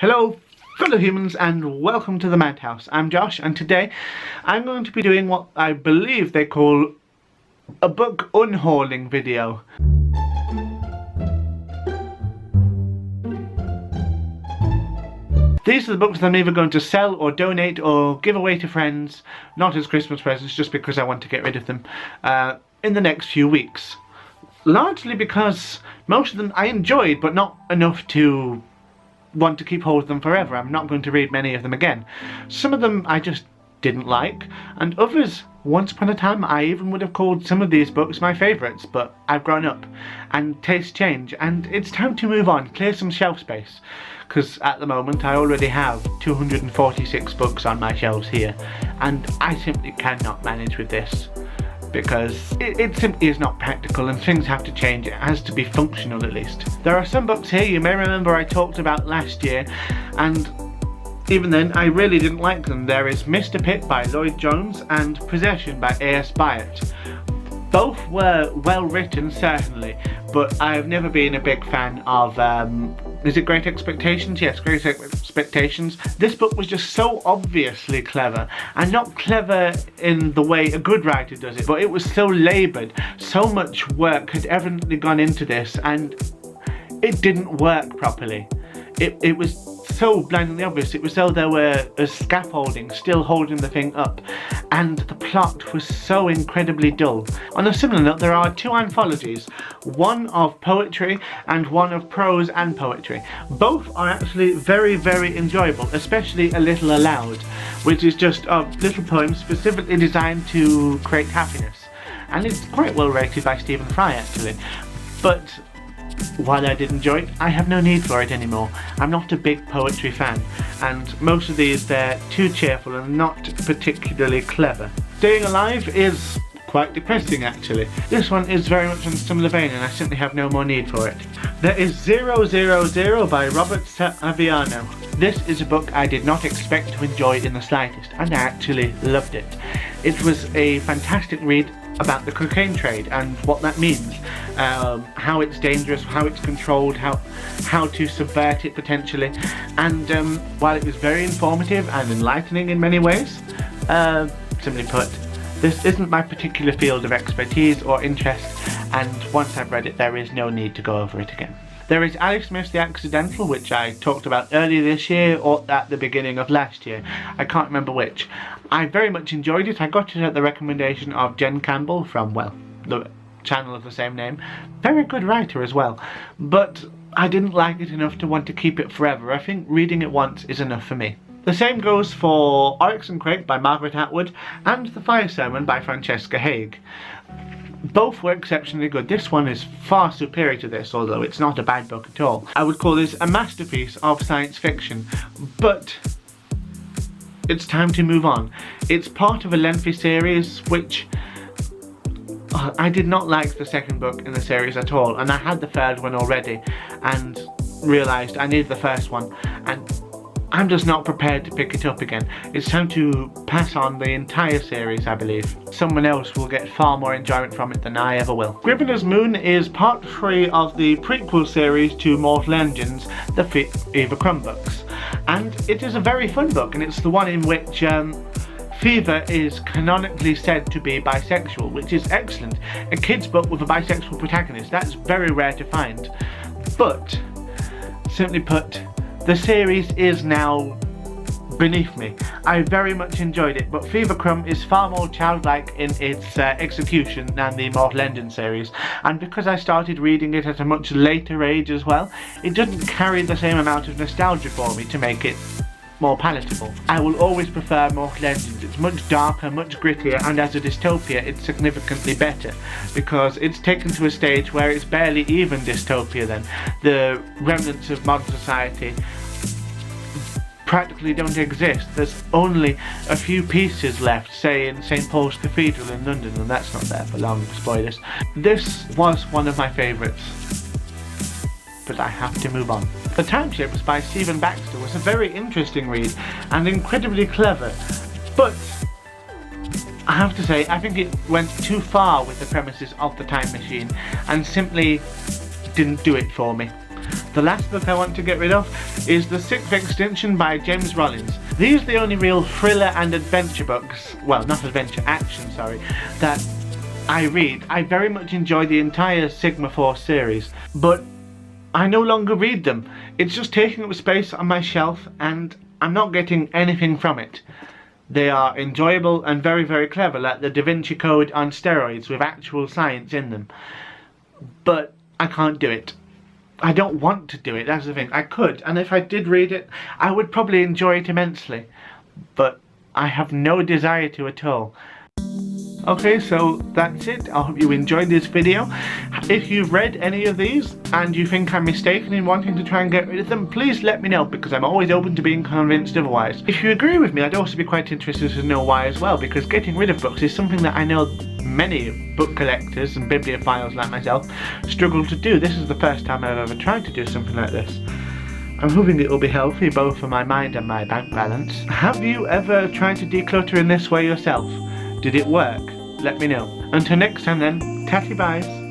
Hello fellow humans and welcome to the Madhouse. I'm Josh and today I'm going to be doing what I believe they call a book unhauling video. These are the books that I'm either going to sell or donate or give away to friends, not as Christmas presents just because I want to get rid of them, in the next few weeks. Largely because most of them I enjoyed but not enough to want to keep hold of them forever. I'm not going to read many of them again. Some of them I just didn't like, and others, once upon a time, I even would have called some of these books my favourites, but I've grown up and tastes change and it's time to move on, clear some shelf space, because at the moment I already have 246 books on my shelves here and I simply cannot manage with this. Because it simply is not practical and things have to change. It has to be functional at least. There are some books here you may remember I talked about last year, and even then I really didn't like them. There is Mr. Pitt by Lloyd Jones and Possession by A.S. Byatt. Both were well written certainly, but I've never been a big fan of, is it Great Expectations? Yes, Great Expectations. This book was just so obviously clever, and not clever in the way a good writer does it, but it was so laboured. So much work had evidently gone into this and it didn't work properly. It was so blindingly obvious. It was though there were a scaffolding still holding the thing up, and the plot was so incredibly dull. On a similar note, there are two anthologies, one of poetry and one of prose and poetry. Both are actually very, very enjoyable, especially A Little Aloud, which is just little poems specifically designed to create happiness. And it's quite well rated by Stephen Fry actually. But while I did enjoy it, I have no need for it anymore. I'm not a big poetry fan, and most of these they're too cheerful and not particularly clever. Staying Alive is quite depressing actually. This one is very much in a similar vein and I simply have no more need for it. There is 000 by Robert Saviano. This is a book I did not expect to enjoy in the slightest, and I actually loved it. It was a fantastic read about the cocaine trade and what that means, how it's dangerous, how it's controlled, how to subvert it potentially, and while it was very informative and enlightening in many ways, simply put, this isn't my particular field of expertise or interest, and once I've read it there is no need to go over it again. There is Alice Smith's The Accidental, which I talked about earlier this year or at the beginning of last year. I can't remember which. I very much enjoyed it. I got it at the recommendation of Jen Campbell from, well, the channel of the same name. Very good writer as well. But I didn't like it enough to want to keep it forever. I think reading it once is enough for me. The same goes for Oryx and Crake by Margaret Atwood and The Fire Sermon by Francesca Haig. Both were exceptionally good. This one is far superior to this, although it's not a bad book at all. I would call this a masterpiece of science fiction, but it's time to move on. It's part of a lengthy series which I did not like the second book in the series at all, and I had the third one already and realised I needed the first one, and I'm just not prepared to pick it up again. It's time to pass on the entire series, I believe. Someone else will get far more enjoyment from it than I ever will. Scrivener's Moon is part 3 of the prequel series to Mortal Engines, the Eva Crumb books. And it is a very fun book, and it's the one in which Fever is canonically said to be bisexual, which is excellent. A kid's book with a bisexual protagonist, that's very rare to find. But, simply put, the series is now beneath me. I very much enjoyed it, but Fever Crumb is far more childlike in its execution than the Mortal Engine series, and because I started reading it at a much later age as well, it doesn't carry the same amount of nostalgia for me to make it more palatable. I will always prefer Mortal Engines. It's much darker, much grittier, and as a dystopia it's significantly better, because it's taken to a stage where it's barely even dystopia then. The remnants of modern society practically don't exist. There's only a few pieces left, say in St. Paul's Cathedral in London, and that's not there for long, spoilers. This was one of my favourites, but I have to move on. The Townships by Stephen Baxter was a very interesting read and incredibly clever, but I have to say I think it went too far with the premises of the time machine and simply didn't do it for me. The last book I want to get rid of is The Sixth Extinction by James Rollins. These are the only real thriller and adventure books, well, not adventure, action, sorry, that I read. I very much enjoy the entire Sigma Force series, but I no longer read them. It's just taking up space on my shelf and I'm not getting anything from it. They are enjoyable and very, very clever, like the Da Vinci Code on steroids with actual science in them. But I can't do it. I don't want to do it, that's the thing. I could, and if I did read it, I would probably enjoy it immensely. But I have no desire to at all. Okay, so that's it. I hope you enjoyed this video. If you've read any of these and you think I'm mistaken in wanting to try and get rid of them, please let me know, because I'm always open to being convinced otherwise. If you agree with me, I'd also be quite interested to know why as well, because getting rid of books is something that I know many book collectors and bibliophiles like myself struggle to do. This is the first time I've ever tried to do something like this. I'm hoping it will be healthy both for my mind and my bank balance. Have you ever tried to declutter in this way yourself? Did it work? Let me know. Until next time then, tatty byes.